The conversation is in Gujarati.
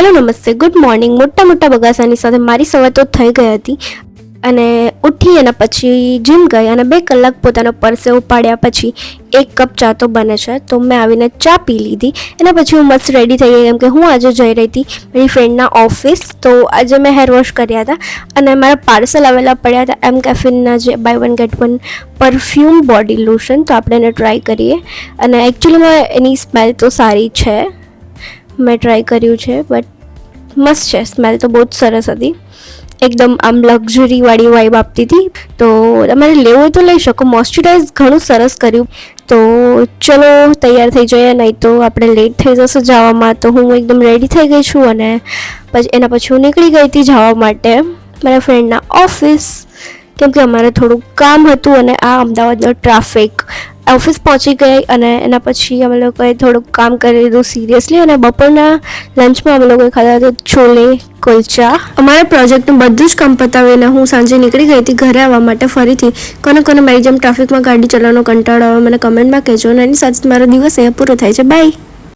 હેલો નમસ્તે, ગુડ મોર્નિંગ. મોટા મોટા બગાસાની સાથે મારી સવાર તો થઈ ગઈ હતી અને ઉઠી અને પછી જીમ ગઈ અને 2 કલાક પોતાનો પરસેવો પાડ્યા પછી 1 કપ ચા તો બને છે, તો મેં આવીને ચા પી લીધી. એના પછી હું મસ્ત રેડી થઈ ગઈ, કેમ કે હું આજે જઈ રહી હતી મારી ફ્રેન્ડના ઓફિસ. તો આજે મેં હેર વોશ કર્યા હતા અને મારા પાર્સલ આવેલા પડ્યા હતા એમ કેફીનના જે buy 1 get 1 perfume body lotion. તો આપણે એને ટ્રાય કરીએ અને એકચ્યુઅલીમાં એની સ્મેલ તો સારી છે, મેં ટ્રાય કર્યું છે, બટ મસ્ત છે. સ્મેલ તો બહુ જ સરસ હતી, એકદમ આમ લક્ઝરીવાળી વાઇબ આપતી હતી. તો તમારે લેવું હોય તો લઈ શકો. મોઇશ્ચરાઇઝ ઘણું સરસ કર્યું. તો ચલો તૈયાર થઈ જઈએ, નહીં તો આપણે લેટ થઈ જશે જવામાં. તો હું એકદમ રેડી થઈ ગઈ છું અને એના પછી હું નીકળી ગઈ હતી જવા માટે મારા ફ્રેન્ડના ઓફિસ, કેમ કે અમારે થોડું કામ હતું અને આ અમદાવાદનો ટ્રાફિક. ઓફિસ પહોંચી ગઈ અને એના પછી અમે લોકોએ થોડુંક કામ કરી લીધું સિરિયસલી. અને બપોરના લંચમાં અમે લોકોએ ખાધા હતા છોલે કુલચા. અમારા પ્રોજેક્ટનું બધું જ કામ પતાવીને હું સાંજે નીકળી ગઈ હતી ઘરે આવવા માટે ફરીથી. કોને મારી જેમ ટ્રાફિકમાં ગાડી ચલાવવાનો કંટાળો આવે મને કમેન્ટમાં કહેજો અને એની સાથે મારો દિવસ અહીંયા પૂરો થાય છે. બાય.